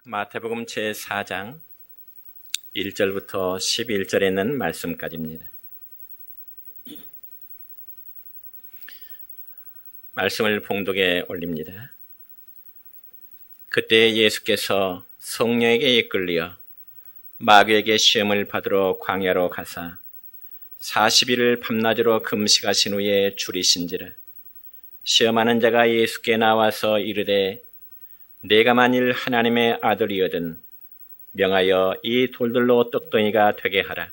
마태복음 제4장 1절부터 11절에 있는 말씀까지입니다. 말씀을 봉독에 올립니다. 그때 예수께서 성령에게 이끌려 마귀에게 시험을 받으러 광야로 가사 40일을 밤낮으로 금식하신 후에 줄이신지라. 시험하는 자가 예수께 나와서 이르되 내가 만일 하나님의 아들이거든 명하여 이 돌들로 떡덩이가 되게 하라.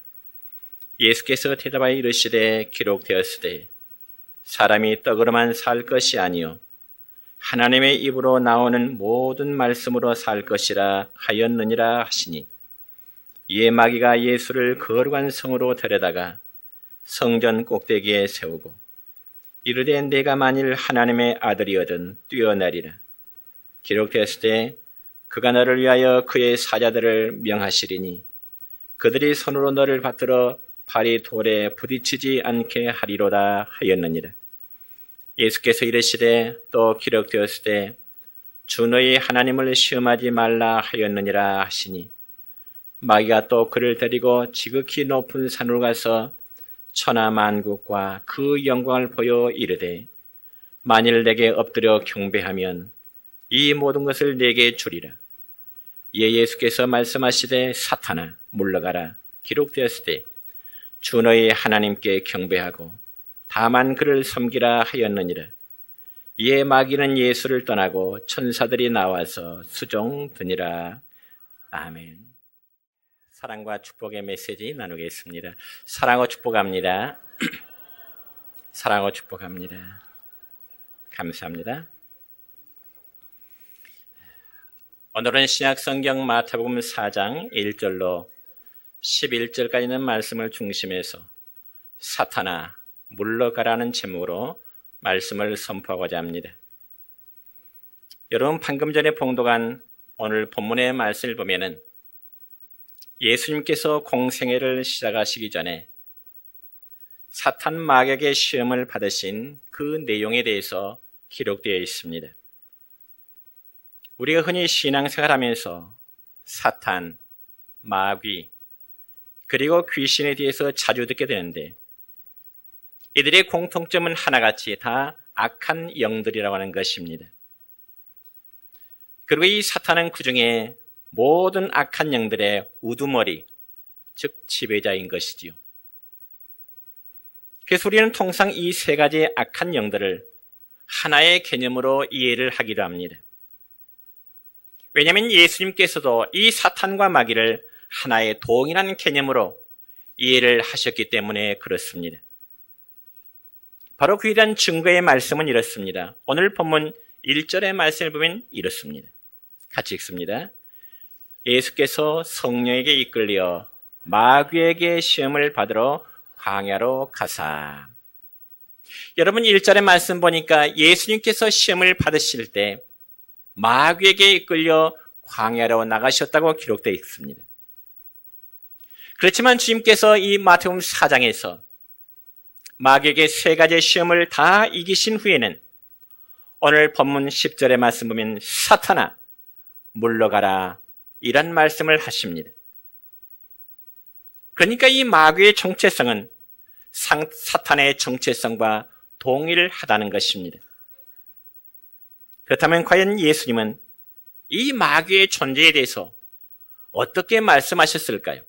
예수께서 대답하여 이르시되 기록되었으되 사람이 떡으로만 살 것이 아니요 하나님의 입으로 나오는 모든 말씀으로 살 것이라 하였느니라 하시니, 이에 마귀가 예수를 거룩한 성으로 데려다가 성전 꼭대기에 세우고 이르되 내가 만일 하나님의 아들이거든 뛰어내리라. 기록되었을 때 그가 너를 위하여 그의 사자들을 명하시리니 그들이 손으로 너를 받들어 발이 돌에 부딪히지 않게 하리로다 하였느니라. 예수께서 이르시되 또 기록되었을 때 주 너희 하나님을 시험하지 말라 하였느니라 하시니, 마귀가 또 그를 데리고 지극히 높은 산으로 가서 천하 만국과 그 영광을 보여 이르되 만일 내게 엎드려 경배하면 이 모든 것을 내게 주리라. 이에 예수께서 말씀하시되 사탄아 물러가라. 기록되었을 때 주 너희 하나님께 경배하고 다만 그를 섬기라 하였느니라. 이에 마귀는 예수를 떠나고 천사들이 나와서 수종드니라. 아멘. 사랑과 축복의 메시지 나누겠습니다. 사랑하고 축복합니다. 사랑하고 축복합니다. 감사합니다. 오늘은 신약성경 마태복음 4장 1절로 11절까지 있는 말씀을 중심해서 사탄아 물러가라는 제목으로 말씀을 선포하고자 합니다. 여러분, 방금 전에 봉독한 오늘 본문의 말씀을 보면은 예수님께서 공생애를 시작하시기 전에 사탄 마귀에게 시험을 받으신 그 내용에 대해서 기록되어 있습니다. 우리가 흔히 신앙생활하면서 사탄, 마귀, 그리고 귀신에 대해서 자주 듣게 되는데 이들의 공통점은 하나같이 다 악한 영들이라고 하는 것입니다. 그리고 이 사탄은 그 중에 모든 악한 영들의 우두머리, 즉 지배자인 것이지요. 그래서 우리는 통상 이 세 가지 악한 영들을 하나의 개념으로 이해를 하기도 합니다. 왜냐하면 예수님께서도 이 사탄과 마귀를 하나의 동일한 개념으로 이해를 하셨기 때문에 그렇습니다. 바로 그에 대한 증거의 말씀은 이렇습니다. 오늘 본문 1절의 말씀을 보면 이렇습니다. 같이 읽습니다. 예수께서 성령에게 이끌려 마귀에게 시험을 받으러 광야로 가사. 여러분, 1절의 말씀 보니까 예수님께서 시험을 받으실 때 마귀에게 이끌려 광야로 나가셨다고 기록되어 있습니다. 그렇지만 주님께서 이 마태복음 4장에서 마귀에게 세 가지의 시험을 다 이기신 후에는 오늘 본문 10절의 말씀 보면 사탄아 물러가라 이런 말씀을 하십니다. 그러니까 이 마귀의 정체성은 사탄의 정체성과 동일하다는 것입니다. 그렇다면 과연 예수님은 이 마귀의 존재에 대해서 어떻게 말씀하셨을까요?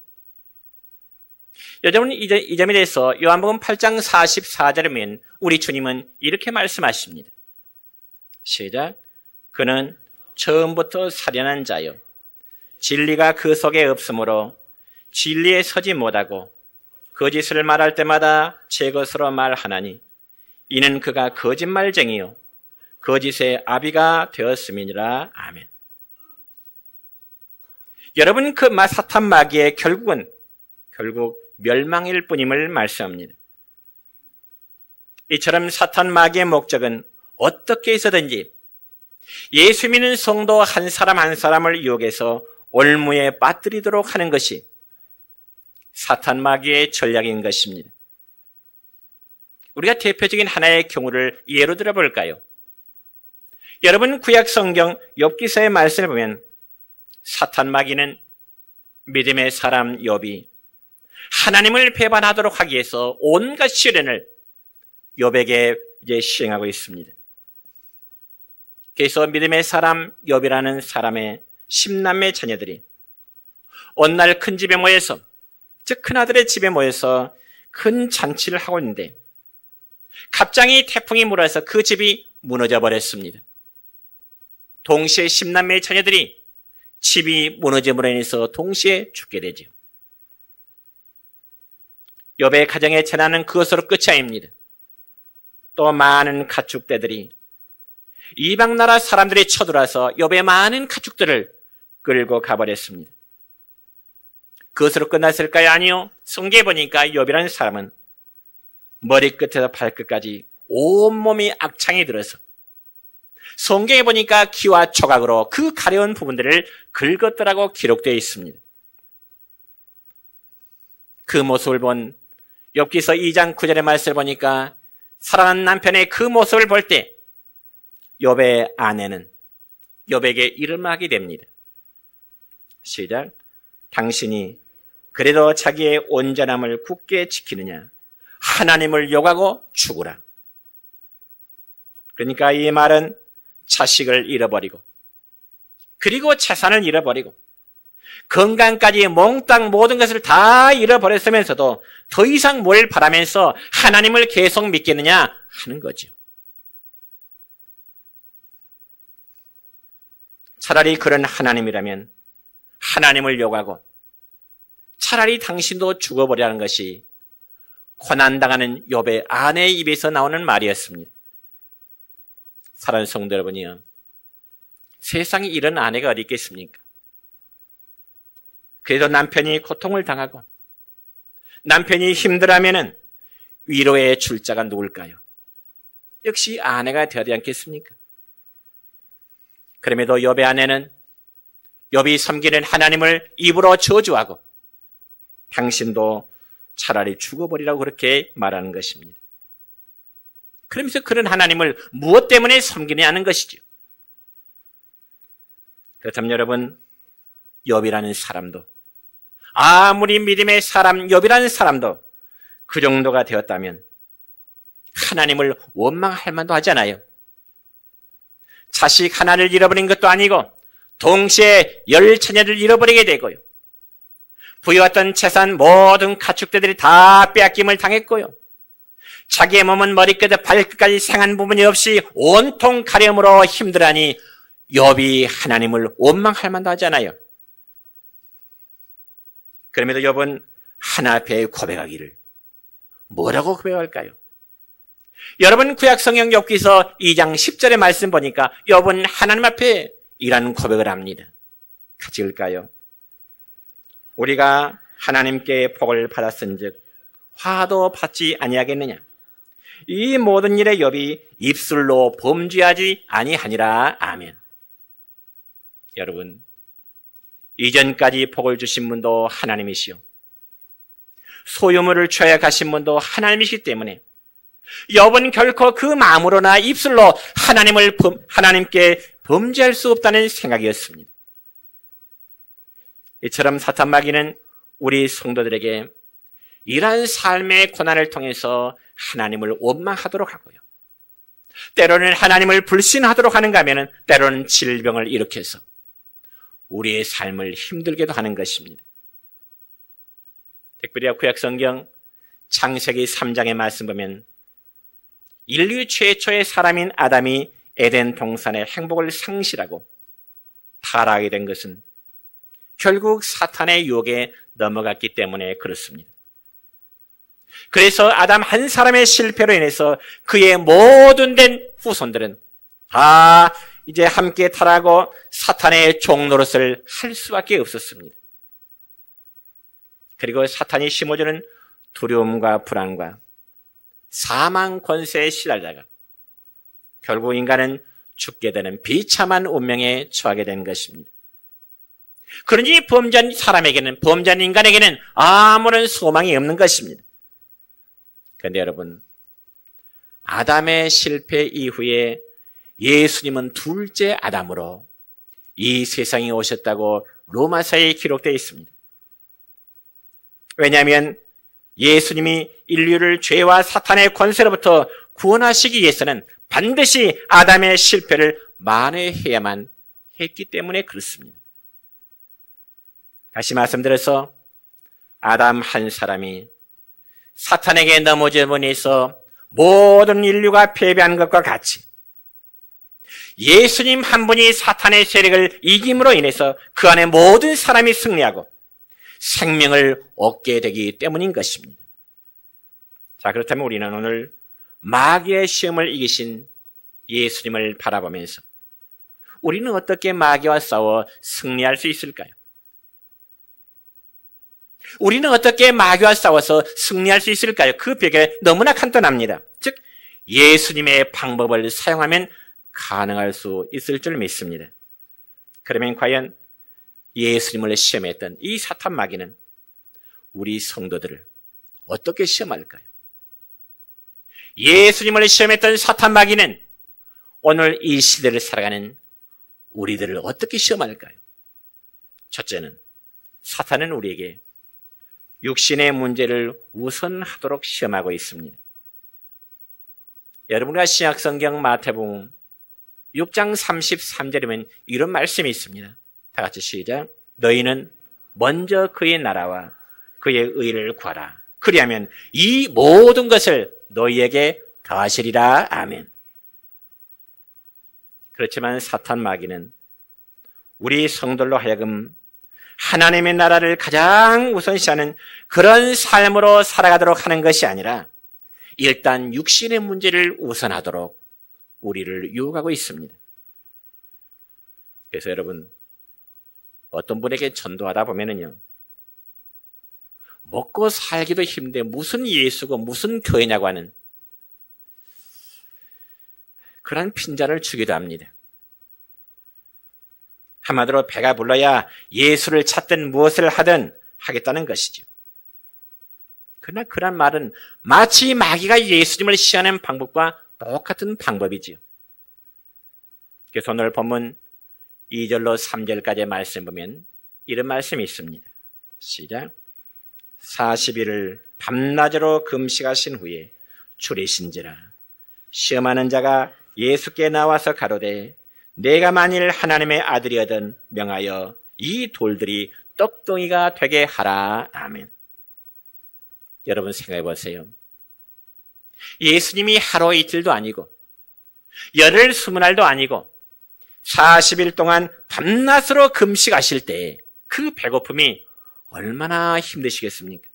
여러분, 이 점에 대해서 요한복음 8장 44절에 보면 우리 주님은 이렇게 말씀하십니다. 시작. 그는 처음부터 살인한 자요 진리가 그 속에 없으므로 진리에 서지 못하고 거짓을 말할 때마다 제 것으로 말하나니 이는 그가 거짓말쟁이요 거짓의 아비가 되었음이니라. 아멘. 여러분, 그 사탄 마귀의 결국 멸망일 뿐임을 말씀합니다. 이처럼 사탄 마귀의 목적은 어떻게 해서든지 예수 믿는 성도 한 사람 한 사람을 유혹해서 올무에 빠뜨리도록 하는 것이 사탄 마귀의 전략인 것입니다. 우리가 대표적인 하나의 경우를 예로 들어볼까요? 여러분, 구약 성경 욥기서의 말씀을 보면 사탄 마귀는 믿음의 사람 욥이 하나님을 배반하도록 하기 위해서 온갖 시련을 욥에게 이제 시행하고 있습니다. 그래서 믿음의 사람 욥이라는 사람의 10남매 자녀들이 어느 날 큰 집에 모여서, 즉 큰아들의 집에 모여서 큰 잔치를 하고 있는데 갑자기 태풍이 몰아서 그 집이 무너져 버렸습니다. 동시에 10남매의 자녀들이 집이 무너짐으로 인해서 동시에 죽게 되죠. 욥의 가정의 재난은 그것으로 끝이 아닙니다. 또 많은 가축대들이 이방 나라 사람들이 쳐들어와서 욥의 많은 가축들을 끌고 가버렸습니다. 그것으로 끝났을까요? 아니요. 성경에 보니까 욥이라는 사람은 머리끝에서 발끝까지 온몸이 악창이 들어서 성경에 보니까 기와 초각으로 그 가려운 부분들을 긁었더라고 기록되어 있습니다. 그 모습을 본 욥기서 2장 9절의 말씀을 보니까 사랑하는 남편의 그 모습을 볼 때 욥의 아내는 욥에게 이런 말하게 됩니다. 시작. 당신이 그래도 자기의 온전함을 굳게 지키느냐? 하나님을 욕하고 죽으라. 그러니까 이 말은 자식을 잃어버리고 그리고 재산을 잃어버리고 건강까지 몽땅 모든 것을 다 잃어버렸으면서도 더 이상 뭘 바라면서 하나님을 계속 믿겠느냐 하는 거죠. 차라리 그런 하나님이라면 하나님을 욕하고 차라리 당신도 죽어버리라는 것이 고난당하는 욥의 아내의 입에서 나오는 말이었습니다. 사랑하는 성도 여러분이요, 세상에 이런 아내가 어디 있겠습니까? 그래도 남편이 고통을 당하고 남편이 힘들어하면은 위로해 줄 자가 누굴까요? 역시 아내가 되어야 되지 않겠습니까? 그럼에도 욥의 아내는 욥이 섬기는 하나님을 입으로 저주하고 당신도 차라리 죽어버리라고 그렇게 말하는 것입니다. 그러면서 그런 하나님을 무엇 때문에 섬기느냐는 것이죠. 그렇다면 여러분, 욥이라는 사람도 아무리 믿음의 사람 욥이라는 사람도 그 정도가 되었다면 하나님을 원망할 만도 하잖아요. 자식 하나를 잃어버린 것도 아니고 동시에 10처녀를 잃어버리게 되고요. 부여했던 재산 모든 가축들이 다 빼앗김을 당했고요. 자기의 몸은 머리끝에 발끝까지 상한 부분이 없이 온통 가려움으로 힘들하니 욥이 하나님을 원망할 만도 하잖아요. 그럼에도 욥은 하나 앞에 고백하기를 뭐라고 고백할까요? 여러분 구약성경 욥기서 2장 10절의 말씀 보니까 욥은 하나님 앞에 이라는 고백을 합니다. 같이 읽을까요? 우리가 하나님께 복을 받았은즉 화도 받지 아니하겠느냐? 이 모든 일에 욥이 입술로 범죄하지 아니하니라. 아멘. 여러분, 이전까지 복을 주신 분도 하나님이시요 소유물을 취하여 가신 분도 하나님이시기 때문에 욥은 결코 그 마음으로나 입술로 하나님께 범죄할 수 없다는 생각이었습니다. 이처럼 사탄 마귀는 우리 성도들에게 이러한 삶의 고난을 통해서 하나님을 원망하도록 하고요. 때로는 하나님을 불신하도록 하는가 하면 때로는 질병을 일으켜서 우리의 삶을 힘들게도 하는 것입니다. 특별히 구약성경 창세기 3장의 말씀 보면 인류 최초의 사람인 아담이 에덴 동산의 행복을 상실하고 타락하게 된 것은 결국 사탄의 유혹에 넘어갔기 때문에 그렇습니다. 그래서 아담 한 사람의 실패로 인해서 그의 모든 된 후손들은 다 이제 함께 타락하고 사탄의 종노릇을 할 수밖에 없었습니다. 그리고 사탄이 심어주는 두려움과 불안과 사망 권세에 시달다가 결국 인간은 죽게 되는 비참한 운명에 처하게 된 것입니다. 그러니 범죄한 사람에게는, 범죄한 인간에게는 아무런 소망이 없는 것입니다. 그런데 여러분, 아담의 실패 이후에 예수님은 둘째 아담으로 이 세상에 오셨다고 로마서에 기록되어 있습니다. 왜냐하면 예수님이 인류를 죄와 사탄의 권세로부터 구원하시기 위해서는 반드시 아담의 실패를 만회해야만 했기 때문에 그렇습니다. 다시 말씀드려서 아담 한 사람이 사탄에게 넘어짐으로 인해서 모든 인류가 패배한 것과 같이 예수님 한 분이 사탄의 세력을 이김으로 인해서 그 안에 모든 사람이 승리하고 생명을 얻게 되기 때문인 것입니다. 자, 그렇다면 우리는 오늘 마귀의 시험을 이기신 예수님을 바라보면서 우리는 어떻게 마귀와 싸워 승리할 수 있을까요? 우리는 어떻게 마귀와 싸워서 승리할 수 있을까요? 그 비결이 너무나 간단합니다. 즉, 예수님의 방법을 사용하면 가능할 수 있을 줄 믿습니다. 그러면 과연 예수님을 시험했던 이 사탄 마귀는 우리 성도들을 어떻게 시험할까요? 예수님을 시험했던 사탄 마귀는 오늘 이 시대를 살아가는 우리들을 어떻게 시험할까요? 첫째는 사탄은 우리에게 육신의 문제를 우선하도록 시험하고 있습니다. 여러분과 신약성경 마태복음 6장 33절이면 이런 말씀이 있습니다. 다 같이 시작. 너희는 먼저 그의 나라와 그의 의를 구하라. 그리하면 이 모든 것을 너희에게 더하시리라. 아멘. 그렇지만 사탄 마귀는 우리 성도로 하여금 하나님의 나라를 가장 우선시하는 그런 삶으로 살아가도록 하는 것이 아니라 일단 육신의 문제를 우선하도록 우리를 유혹하고 있습니다. 그래서 여러분, 어떤 분에게 전도하다 보면은요, 먹고 살기도 힘든데 무슨 예수고 무슨 교회냐고 하는 그런 핀잔을 주기도 합니다. 한마디로 배가 불러야 예수를 찾든 무엇을 하든 하겠다는 것이죠. 그러나 그런 말은 마치 마귀가 예수님을 시하는 방법과 똑같은 방법이지요. 그래서 오늘 본문 2절로 3절까지의 말씀 보면 이런 말씀이 있습니다. 시작. 40일을 밤낮으로 금식하신 후에 줄이신지라. 시험하는 자가 예수께 나와서 가로되 내가 만일 하나님의 아들이거든 명하여 이 돌들이 떡덩이가 되게 하라. 아멘. 여러분 생각해 보세요. 예수님이 하루 이틀도 아니고 열흘 20날도 아니고 40일 동안 밤낮으로 금식하실 때 그 배고픔이 얼마나 힘드시겠습니까?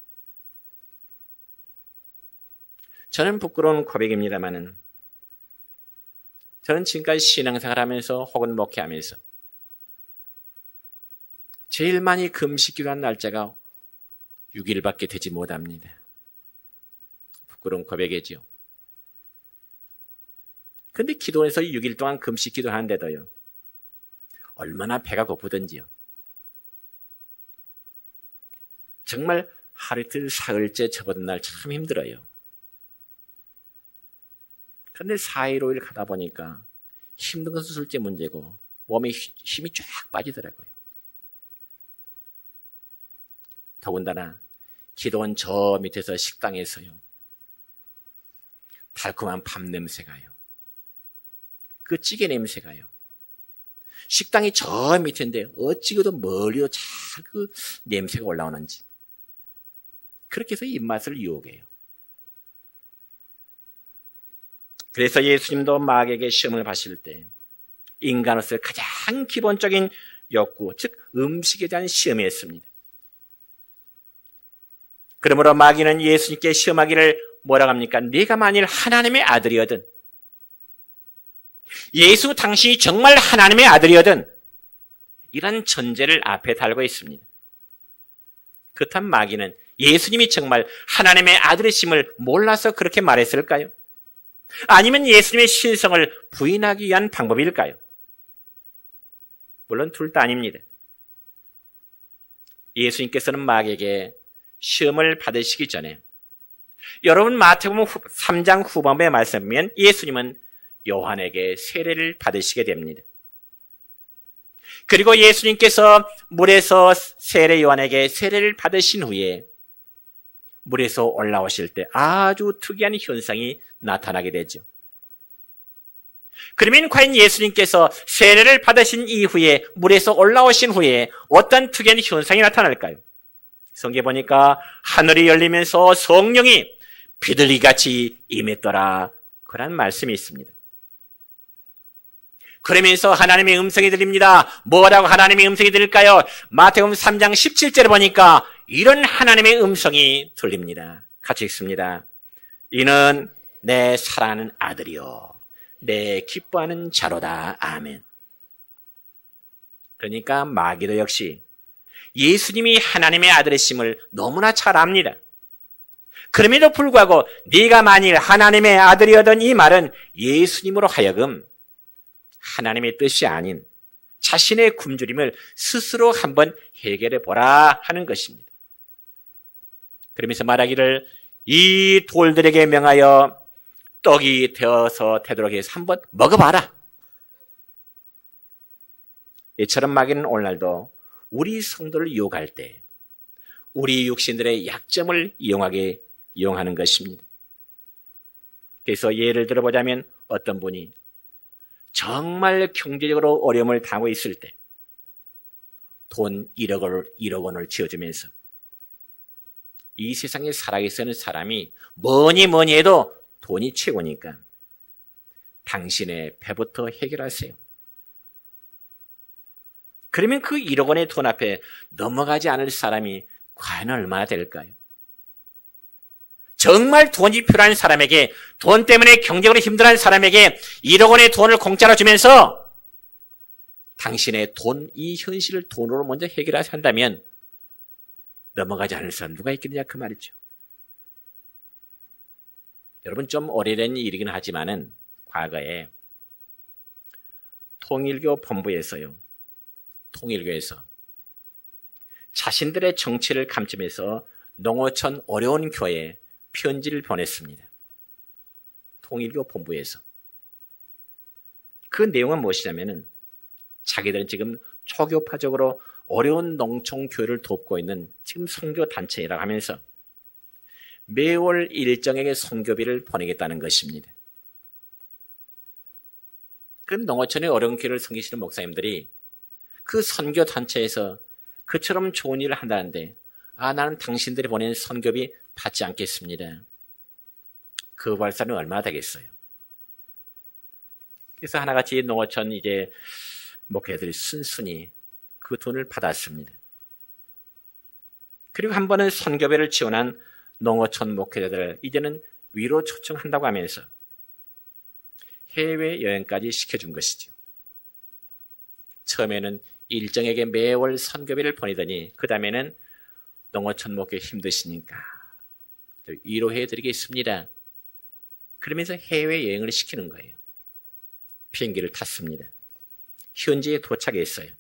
저는 부끄러운 고백입니다만은 저는 지금까지 신앙생활 하면서 혹은 목회하면서 제일 많이 금식 기도한 날짜가 6일밖에 되지 못합니다. 부끄러운 고백이지요. 그런데 기도해서 6일 동안 금식 기도하는데도요, 얼마나 배가 고프든지요. 정말 하루 이틀 사흘째 접어든 날 참 힘들어요. 그런데 4일, 5일 가다 보니까 힘든 것은 둘째 문제고 몸에 힘이 쫙 빠지더라고요. 더군다나 기도원 저 밑에서 식당에서요, 달콤한 밥 냄새가요. 그 찌개 냄새가요. 식당이 저 밑인데 어찌고도 멀리도 잘 그 냄새가 올라오는지. 그렇게 해서 입맛을 유혹해요. 그래서 예수님도 마귀에게 시험을 받으실 때 인간으로서 가장 기본적인 욕구, 즉 음식에 대한 시험이었습니다. 그러므로 마귀는 예수님께 시험하기를 뭐라고 합니까? 네가 만일 하나님의 아들이거든, 예수 당신이 정말 하나님의 아들이거든, 이런 전제를 앞에 달고 있습니다. 그렇다면 마귀는 예수님이 정말 하나님의 아들이심을 몰라서 그렇게 말했을까요? 아니면 예수님의 신성을 부인하기 위한 방법일까요? 물론 둘 다 아닙니다. 예수님께서는 마귀에게 시험을 받으시기 전에, 여러분 마태복음 3장 후반부에 말씀하면 예수님은 요한에게 세례를 받으시게 됩니다. 그리고 예수님께서 물에서 세례 요한에게 세례를 받으신 후에 물에서 올라오실 때 아주 특이한 현상이 나타나게 되죠. 그러면 과연 예수님께서 세례를 받으신 이후에 물에서 올라오신 후에 어떤 특이한 현상이 나타날까요? 성경에 보니까 하늘이 열리면서 성령이 비둘기같이 임했더라, 그런 말씀이 있습니다. 그러면서 하나님의 음성이 들립니다. 뭐라고 하나님의 음성이 들릴까요? 마태복음 3장 17절에 보니까 이런 하나님의 음성이 들립니다. 같이 읽습니다. 이는 내 사랑하는 아들이요 내 기뻐하는 자로다. 아멘. 그러니까 마귀도 역시 예수님이 하나님의 아들이심을 너무나 잘 압니다. 그럼에도 불구하고 네가 만일 하나님의 아들이었던 이 말은 예수님으로 하여금 하나님의 뜻이 아닌 자신의 굶주림을 스스로 한번 해결해 보라 하는 것입니다. 그러면서 말하기를 이 돌들에게 명하여 떡이 되어서 되도록 해서 한번 먹어봐라. 이처럼 마귀는 오늘날도 우리 성도를 유혹할 때 우리 육신들의 약점을 이용하는 것입니다. 그래서 예를 들어보자면 어떤 분이 정말 경제적으로 어려움을 당하고 있을 때 돈 1억 원을 지어주면서 이 세상에 살아계시는 사람이 뭐니 해도 돈이 최고니까 당신의 배부터 해결하세요. 그러면 그 1억 원의 돈 앞에 넘어가지 않을 사람이 과연 얼마나 될까요? 정말 돈이 필요한 사람에게, 돈 때문에 경제적으로 힘들어하는 사람에게 1억 원의 돈을 공짜로 주면서 당신의 돈, 이 현실을 돈으로 먼저 해결하셔야 한다면 넘어가지 않을 사람 누가 있겠느냐 그 말이죠. 여러분 좀 오래된 일이긴 하지만은 과거에 통일교 본부에서요, 통일교에서 자신들의 정체를 감추면서 농어촌 어려운 교회에 편지를 보냈습니다. 통일교 본부에서. 그 내용은 무엇이냐면은 자기들은 지금 초교파적으로 어려운 농촌 교회를 돕고 있는 지금 선교 단체라고 하면서 매월 일정에게 선교비를 보내겠다는 것입니다. 그 농어촌의 어려운 교회를 섬기시는 목사님들이 그 선교 단체에서 그처럼 좋은 일을 한다는데 나는 당신들이 보낸 선교비 받지 않겠습니다. 그 발사는 얼마나 되겠어요? 그래서 하나같이 농어촌 이제 목회자들이 순순히 그 돈을 받았습니다. 그리고 한 번은 선교비를 지원한 농어촌 목회자들을 이제는 위로 초청한다고 하면서 해외여행까지 시켜준 것이죠. 처음에는 일정에게 매월 선교비를 보내더니 그 다음에는 농어촌 목회 힘드시니까 위로해드리겠습니다. 그러면서 해외여행을 시키는 거예요. 비행기를 탔습니다. 현지에 도착했어요.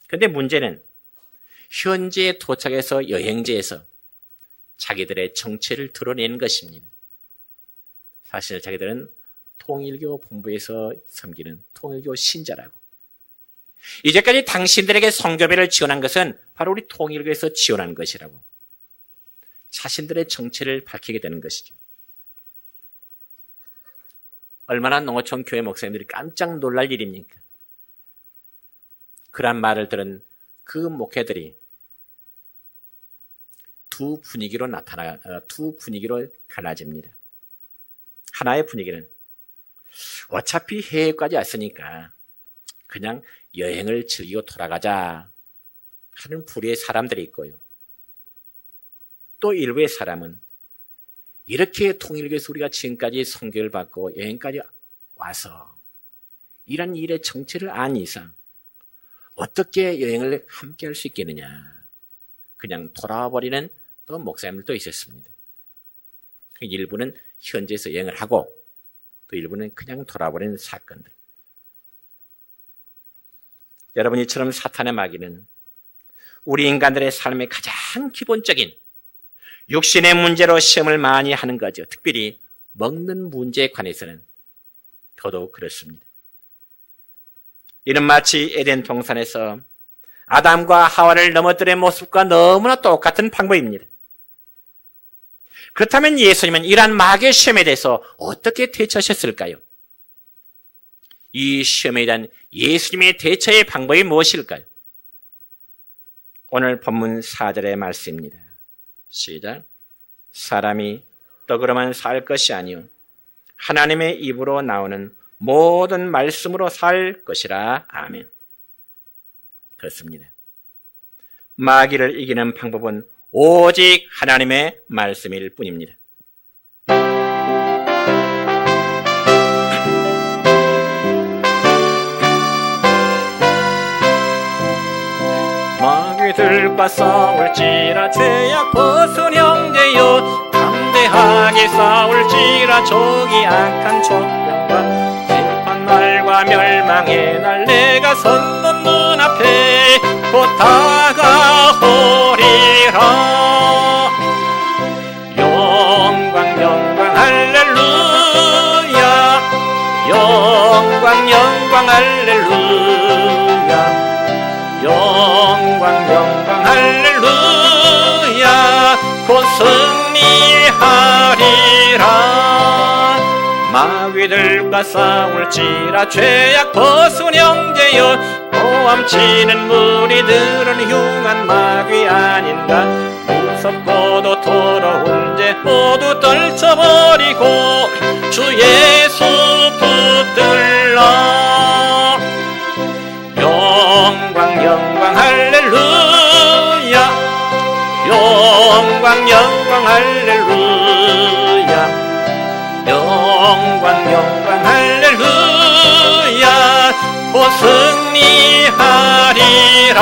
그런데 문제는 현지에 도착해서 여행지에서 자기들의 정체를 드러내는 것입니다. 사실 자기들은 통일교 본부에서 섬기는 통일교 신자라고. 이제까지 당신들에게 선교비를 지원한 것은 바로 우리 통일교에서 지원한 것이라고. 자신들의 정체를 밝히게 되는 것이죠. 얼마나 농어촌 교회 목사님들이 깜짝 놀랄 일입니까? 그런 말을 들은 그 목회들이 두 분위기로 갈라집니다. 하나의 분위기는 어차피 해외까지 왔으니까 그냥 여행을 즐기고 돌아가자 하는 부류의 사람들이 있고요. 또 일부의 사람은 이렇게 통일교에서 우리가 지금까지 선교를 받고 여행까지 와서 이런 일의 정체를 안 이상 어떻게 여행을 함께 할 수 있겠느냐, 그냥 돌아와 버리는 또 목사님들도 있었습니다. 일부는 현지에서 여행을 하고 또 일부는 그냥 돌아버리는 사건들. 여러분, 이처럼 사탄의 마귀는 우리 인간들의 삶의 가장 기본적인 육신의 문제로 시험을 많이 하는 거죠. 특별히 먹는 문제에 관해서는 더더욱 그렇습니다. 이는 마치 에덴 동산에서 아담과 하와를 넘어뜨린 모습과 너무나 똑같은 방법입니다. 그렇다면 예수님은 이러한 마귀의 시험에 대해서 어떻게 대처하셨을까요? 이 시험에 대한 예수님의 대처의 방법이 무엇일까요? 오늘 본문 4절의 말씀입니다. 시작. 사람이 떡으로만 살 것이 아니요 하나님의 입으로 나오는 모든 말씀으로 살 것이라. 아멘. 그렇습니다. 마귀를 이기는 방법은 오직 하나님의 말씀일 뿐입니다. 마귀들과 싸울지라 죄악 벗은 형제여 담대하게 싸울지라 저기 악한 촛병과 심판날과 멸망의 날 내가 섰는 문 앞에 곧 다가오리라. 영광 영광 할렐루야 영광 영광 할렐루야 영광 영광 할렐루야 곧 승리하리라. 마귀들과 싸울지라 죄악 벗은 형제여 모함치는 무리들은 흉한 마귀 아닌가. 무섭고도 더러운 죄 모두 떨쳐버리고 주 예수 붙들라. 영광 영광 할렐루야 영광 영광 할렐루야 영광 영광 할렐루야 곧 승리하리라.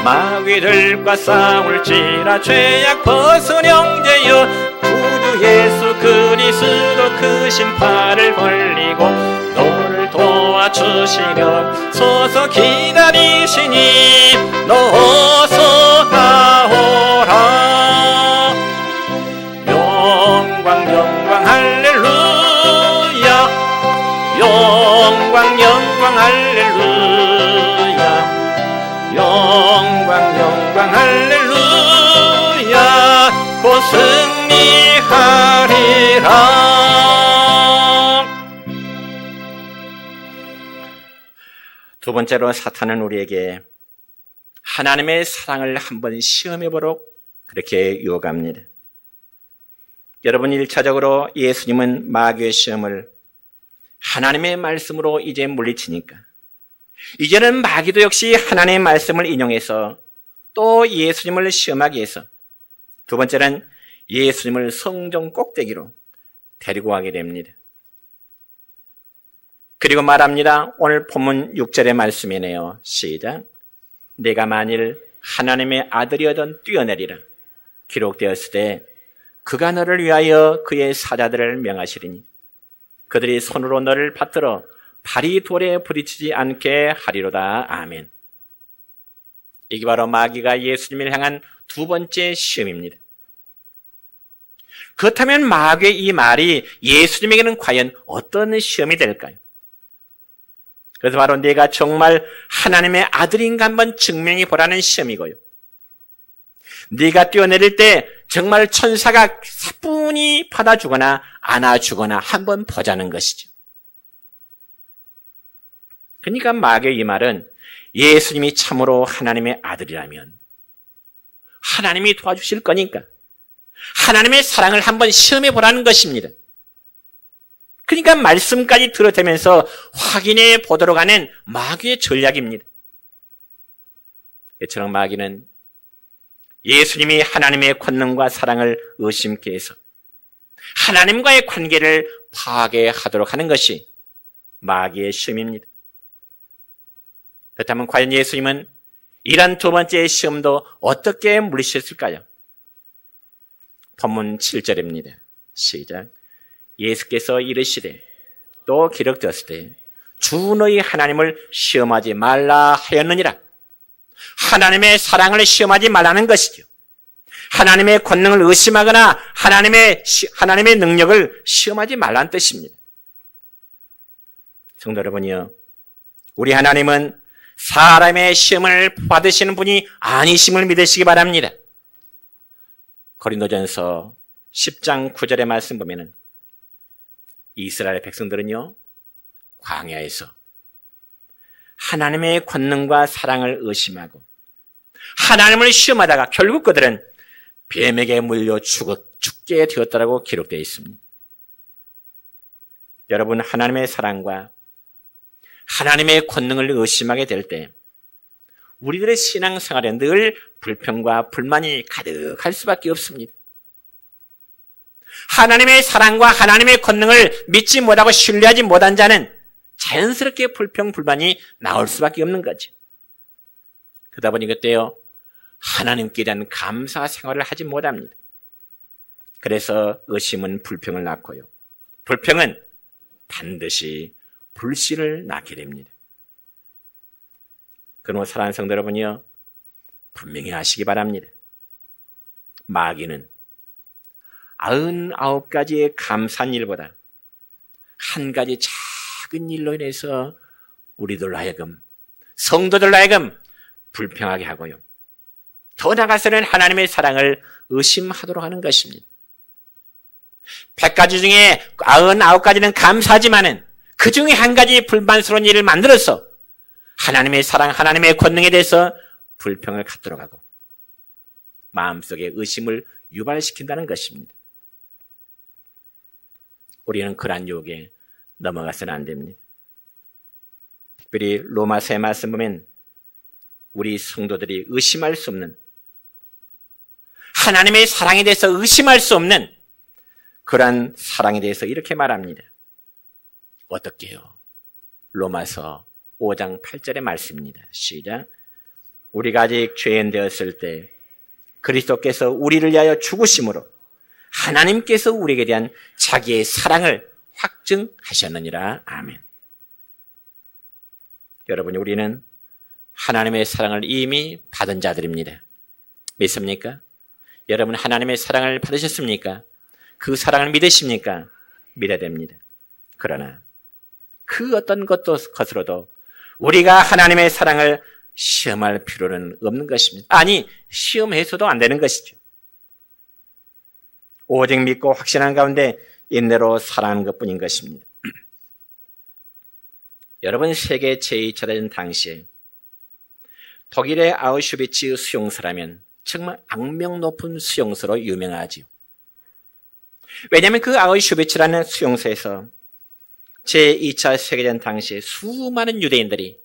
마귀들과 싸울지라 죄악 벗은 형제여 구주 예수 그리스도 그 심판을 벌리고 너를 도와주시며 서서 기다리시니 너 어서 나오라. 영광 영광 할렐루야 영광 영광 할렐루야 영광 영광 할렐루야 곧 승리하리라. 두 번째로 사탄은 우리에게 하나님의 사랑을 한번 시험해보도록 그렇게 유혹합니다. 여러분, 1차적으로 예수님은 마귀의 시험을 하나님의 말씀으로 이제 물리치니까 이제는 마귀도 역시 하나님의 말씀을 인용해서 또 예수님을 시험하기 위해서 두 번째는 예수님을 성전 꼭대기로 데리고 가게 됩니다. 그리고 말합니다. 오늘 본문 6절의 말씀이네요. 시작. 내가 만일 하나님의 아들이어던 뛰어내리라 기록되었을 때 그가 너를 위하여 그의 사자들을 명하시리니 그들이 손으로 너를 받들어 발이 돌에 부딪히지 않게 하리로다. 아멘. 이게 바로 마귀가 예수님을 향한 두 번째 시험입니다. 그렇다면 마귀의 이 말이 예수님에게는 과연 어떤 시험이 될까요? 그래서 바로 내가 정말 하나님의 아들인가 한번 증명해 보라는 시험이고요. 네가 뛰어내릴 때 정말 천사가 사뿐히 받아주거나 안아주거나 한번 보자는 것이죠. 그러니까 마귀의 이 말은 예수님이 참으로 하나님의 아들이라면 하나님이 도와주실 거니까 하나님의 사랑을 한번 시험해 보라는 것입니다. 그러니까 말씀까지 들어대면서 확인해 보도록 하는 마귀의 전략입니다. 이처럼 마귀는 예수님이 하나님의 권능과 사랑을 의심케 해서 하나님과의 관계를 파괴하도록 하는 것이 마귀의 시험입니다. 그렇다면 과연 예수님은 이런 두 번째 시험도 어떻게 물리셨을까요? 본문 7절입니다. 시작. 예수께서 이르시되 또 기록되었을 때 주 너희 하나님을 시험하지 말라 하였느니라. 하나님의 사랑을 시험하지 말라는 것이죠. 하나님의 권능을 의심하거나 하나님의 능력을 시험하지 말라는 뜻입니다. 성도 여러분이요, 우리 하나님은 사람의 시험을 받으시는 분이 아니심을 믿으시기 바랍니다. 고린도전서 10장 9절의 말씀 보면은 이스라엘 백성들은요, 광야에서 하나님의 권능과 사랑을 의심하고 하나님을 시험하다가 결국 그들은 뱀에게 물려 죽게 되었다라고 기록되어 있습니다. 여러분, 하나님의 사랑과 하나님의 권능을 의심하게 될 때 우리들의 신앙생활에 늘 불평과 불만이 가득할 수밖에 없습니다. 하나님의 사랑과 하나님의 권능을 믿지 못하고 신뢰하지 못한 자는 자연스럽게 불평, 불만이 나올 수밖에 없는 거죠. 그러다 보니 그때요, 하나님께 대한 감사 생활을 하지 못합니다. 그래서 의심은 불평을 낳고요, 불평은 반드시 불신을 낳게 됩니다. 그러므로 사랑하는 성도 여러분이요, 분명히 아시기 바랍니다. 마귀는 99가지의 감사한 일보다 한 가지 작은 일로 인해서 우리들 하여금, 성도들 하여금 불평하게 하고요, 더 나아가서는 하나님의 사랑을 의심하도록 하는 것입니다. 100가지 중에 99가지는 감사하지만은 그 중에 한 가지 불만스러운 일을 만들어서 하나님의 사랑, 하나님의 권능에 대해서 불평을 갖도록 하고 마음속에 의심을 유발시킨다는 것입니다. 우리는 그러한 유혹에 넘어가서는 안 됩니다. 특별히 로마서의 말씀 보면 우리 성도들이 의심할 수 없는, 하나님의 사랑에 대해서 의심할 수 없는 그러한 사랑에 대해서 이렇게 말합니다. 어떻게요? 로마서 5장 8절의 말씀입니다. 시작. 우리가 아직 죄인 되었을 때 그리스도께서 우리를 위하여 죽으심으로 하나님께서 우리에게 대한 자기의 사랑을 확증하셨느니라. 아멘. 여러분, 우리는 하나님의 사랑을 이미 받은 자들입니다. 믿습니까? 여러분, 하나님의 사랑을 받으셨습니까? 그 사랑을 믿으십니까? 믿어야 됩니다. 그러나 그 어떤 것으로도 우리가 하나님의 사랑을 시험할 필요는 없는 것입니다. 아니, 시험해서도 안 되는 것이죠. 오직 믿고 확신한 가운데 인내로 사랑하는 것뿐인 것입니다. 여러분, 세계 제2차 대전 당시에 독일의 아우슈비츠 수용소라면 정말 악명 높은 수용소로 유명하지요. 왜냐하면 그 아우슈비츠라는 수용소에서 제2차 세계대전 당시에 수많은 유대인들이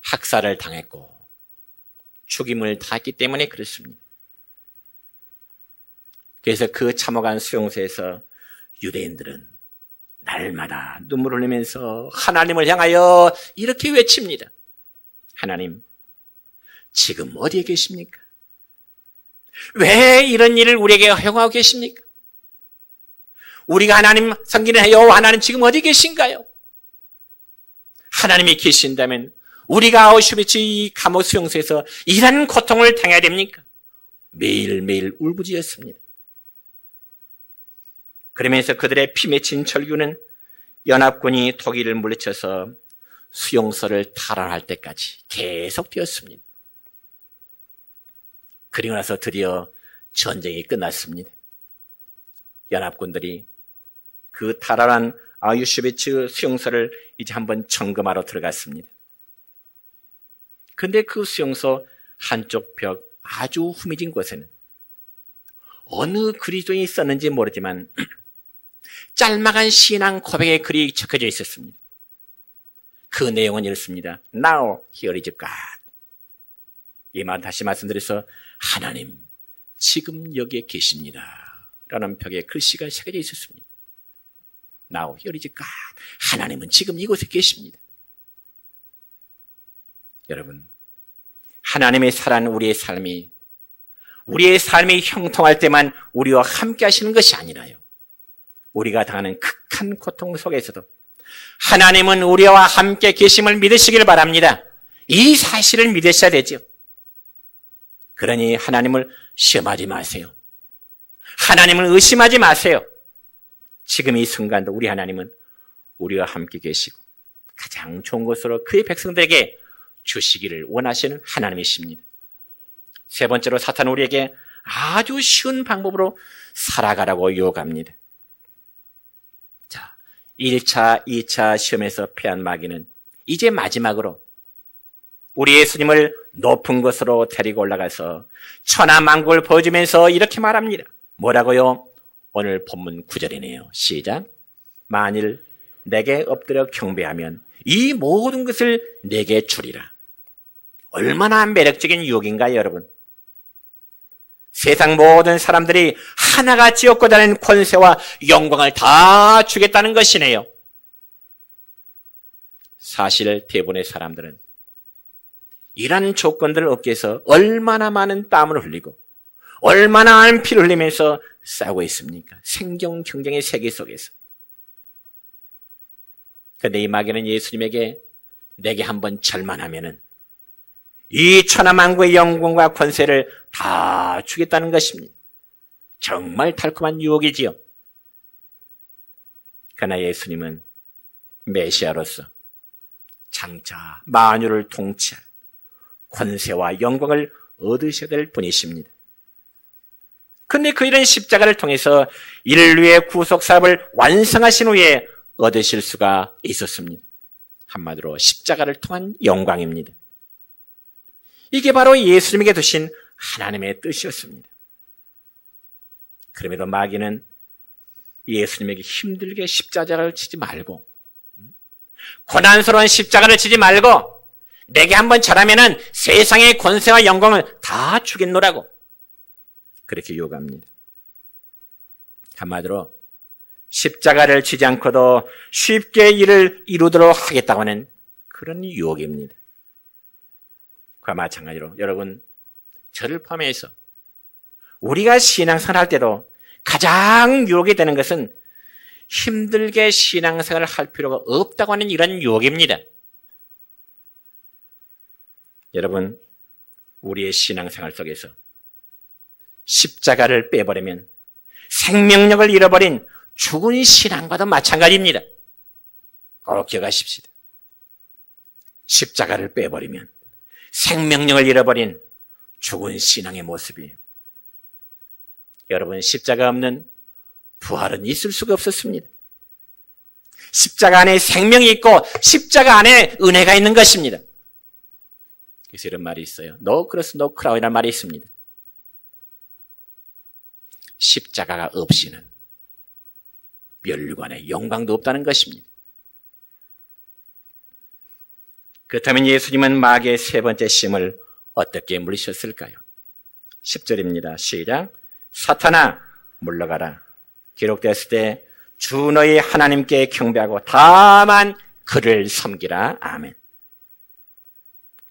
학살을 당했고 죽임을 당했기 때문에 그렇습니다. 그래서 그 참혹한 수용소에서 유대인들은 날마다 눈물을 흘리면서 하나님을 향하여 이렇게 외칩니다. 하나님, 지금 어디에 계십니까? 왜 이런 일을 우리에게 허용하고 계십니까? 우리가 하나님 섬기는 여호와 하나님 지금 어디 계신가요? 하나님이 계신다면 우리가 아우슈비츠 이 감옥 수용소에서 이런 고통을 당해야 됩니까? 매일매일 울부짖었습니다. 그러면서 그들의 피 맺힌 절규는 연합군이 독일을 물리쳐서 수용소를 탈환할 때까지 계속되었습니다. 그리고 나서 드디어 전쟁이 끝났습니다. 연합군들이 그 탈환한 아우슈비츠 수용소를 이제 한번 점검하러 들어갔습니다. 그런데 그 수용소 한쪽 벽 아주 후미진 곳에는 어느 그리스도인이 있었는지 모르지만 짤막한 신앙 고백의 글이 적혀져 있었습니다. 그 내용은 이렇습니다. Now here is God. 이 말 다시 말씀드려서 하나님 지금 여기에 계십니다 라는 벽에 글씨가 새겨져 있었습니다. Now here is God. 하나님은 지금 이곳에 계십니다. 여러분, 하나님의 사랑 우리의 삶이 형통할 때만 우리와 함께 하시는 것이 아니라요, 우리가 당하는 극한 고통 속에서도 하나님은 우리와 함께 계심을 믿으시길 바랍니다. 이 사실을 믿으셔야 되죠. 그러니 하나님을 시험하지 마세요. 하나님을 의심하지 마세요. 지금 이 순간도 우리 하나님은 우리와 함께 계시고 가장 가장 좋은 것으로 그의 백성들에게 주시기를 원하시는 하나님이십니다. 세 번째로 사탄은 우리에게 아주 쉬운 방법으로 살아가라고 유혹합니다. 자, 1차, 2차 시험에서 패한 마귀는 이제 마지막으로 우리 예수님을 높은 곳으로 데리고 올라가서 천하만국을 보여주면서 이렇게 말합니다. 뭐라고요? 오늘 본문 9절이네요. 시작. 만일 내게 엎드려 경배하면 이 모든 것을 내게 주리라. 얼마나 매력적인 유혹인가요, 여러분? 세상 모든 사람들이 하나같이 얻고자 하는 권세와 영광을 다 주겠다는 것이네요. 사실 대부분의 사람들은 이런 조건들을 얻기 위해서 얼마나 많은 땀을 흘리고 얼마나 많은 피를 흘리면서 싸우고 있습니까? 생존 경쟁의 세계 속에서. 그런데 이 마귀는 예수님에게 내게 한번 절만하면은 이 천하만국의 영광과 권세를 다 주겠다는 것입니다. 정말 달콤한 유혹이지요. 그러나 예수님은 메시아로서 장차 만유를 통치할 권세와 영광을 얻으셔야 될 분이십니다. 그런데 그 이런 십자가를 통해서 인류의 구속사업을 완성하신 후에 얻으실 수가 있었습니다. 한마디로 십자가를 통한 영광입니다. 이게 바로 예수님에게 두신 하나님의 뜻이었습니다. 그럼에도 마귀는 예수님에게 힘들게 십자가를 치지 말고 고난스러운 십자가를 치지 말고 내게 한번 잘하면은 세상의 권세와 영광을 다 주겠노라고 그렇게 요구합니다. 한마디로 십자가를 치지 않고도 쉽게 일을 이루도록 하겠다고 하는 그런 유혹입니다. 그와 마찬가지로 여러분, 저를 포함해서 우리가 신앙생활 할 때도 가장 유혹이 되는 것은 힘들게 신앙생활을 할 필요가 없다고 하는 이런 유혹입니다. 여러분, 우리의 신앙생활 속에서 십자가를 빼버리면 생명력을 잃어버린 죽은 신앙과도 마찬가지입니다. 꼭 기억하십시오. 십자가를 빼버리면 생명력을 잃어버린 죽은 신앙의 모습이에요. 여러분, 십자가 없는 부활은 있을 수가 없었습니다. 십자가 안에 생명이 있고 십자가 안에 은혜가 있는 것입니다. 그래서 이런 말이 있어요. No cross, no crown이라는 말이 있습니다. 십자가가 없이는 멸관의 영광도 없다는 것입니다. 그렇다면 예수님은 마귀의 세 번째 시험을 어떻게 물리셨을까요? 10절입니다. 시작. 사탄아 물러가라. 기록되었을 때 주 너희 하나님께 경배하고 다만 그를 섬기라. 아멘.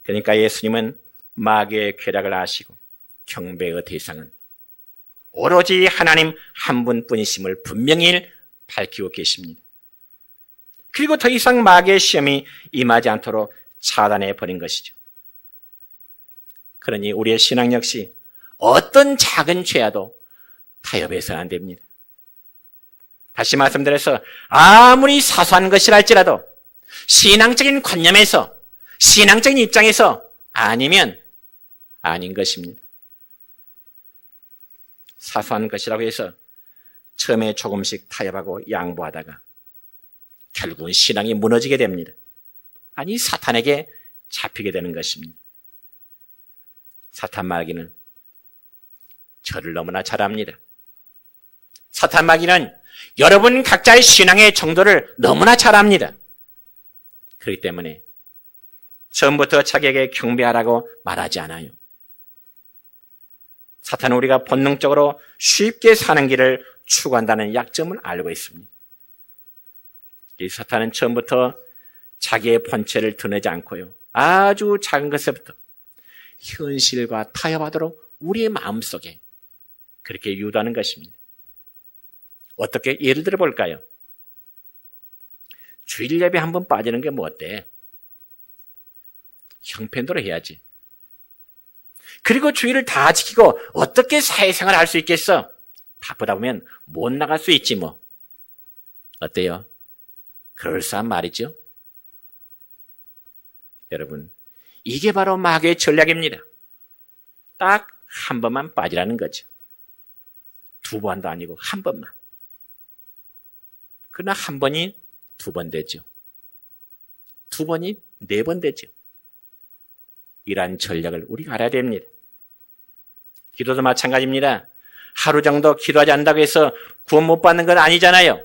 그러니까 예수님은 마귀의 쾌락을 아시고 경배의 대상은 오로지 하나님 한 분뿐이심을 분명히 밝히고 계십니다. 그리고 더 이상 마귀의 시험이 임하지 않도록 차단해 버린 것이죠. 그러니 우리의 신앙 역시 어떤 작은 죄와도 타협해서는 안 됩니다. 다시 말씀드려서 아무리 사소한 것이라 할지라도 신앙적인 관념에서 신앙적인 입장에서 아니면 아닌 것입니다. 사소한 것이라고 해서 처음에 조금씩 타협하고 양보하다가 결국은 신앙이 무너지게 됩니다. 아니, 사탄에게 잡히게 되는 것입니다. 사탄 마귀는 저를 너무나 잘 압니다. 사탄 마귀는 여러분 각자의 신앙의 정도를 너무나 잘 압니다. 그렇기 때문에 처음부터 자기에게 경배하라고 말하지 않아요. 사탄은 우리가 본능적으로 쉽게 사는 길을 추구한다는 약점을 알고 있습니다. 이 사탄은 처음부터 자기의 본체를 드러내지 않고요, 아주 작은 것에부터 현실과 타협하도록 우리의 마음속에 그렇게 유도하는 것입니다. 어떻게 예를 들어 볼까요? 주일 예배 한번 빠지는 게 뭐 어때? 형편대로 해야지. 그리고 주일을 다 지키고 어떻게 사회생활을 할 수 있겠어? 바쁘다 보면 못 나갈 수 있지 뭐. 어때요? 그럴싸한 말이죠? 여러분, 이게 바로 마귀의 전략입니다. 딱 한 번만 빠지라는 거죠. 두 번도 아니고 한 번만. 그러나 한 번이 두 번 되죠. 두 번이 네 번 되죠. 이러한 전략을 우리가 알아야 됩니다. 기도도 마찬가지입니다. 하루 정도 기도하지 않는다고 해서 구원 못 받는 건 아니잖아요.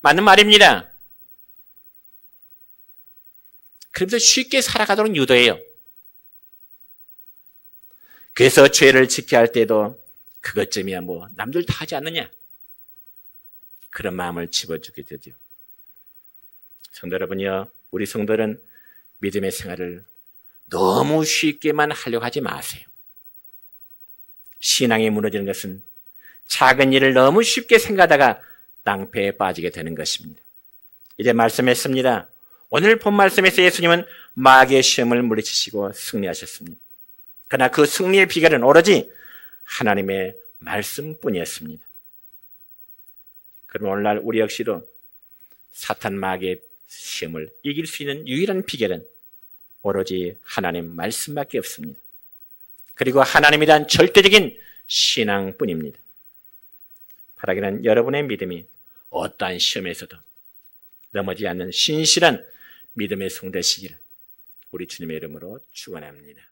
맞는 말입니다. 그러면서 쉽게 살아가도록 유도해요. 그래서 죄를 지켜야 할 때도 그것쯤이야 뭐 남들 다 하지 않느냐. 그런 마음을 집어주게 되죠. 성도 여러분이요, 우리 성도는 믿음의 생활을 너무 쉽게만 하려고 하지 마세요. 신앙이 무너지는 것은 작은 일을 너무 쉽게 생각하다가 낭패에 빠지게 되는 것입니다. 이제 말씀했습니다. 오늘 본 말씀에서 예수님은 마귀의 시험을 물리치시고 승리하셨습니다. 그러나 그 승리의 비결은 오로지 하나님의 말씀뿐이었습니다. 그럼 오늘날 우리 역시도 사탄 마귀의 시험을 이길 수 있는 유일한 비결은 오로지 하나님 말씀밖에 없습니다. 그리고 하나님에 대한 절대적인 신앙뿐입니다. 바라기는 여러분의 믿음이 어떠한 시험에서도 넘어지지 않는 신실한 믿음의 성 되시기를 우리 주님의 이름으로 축원합니다.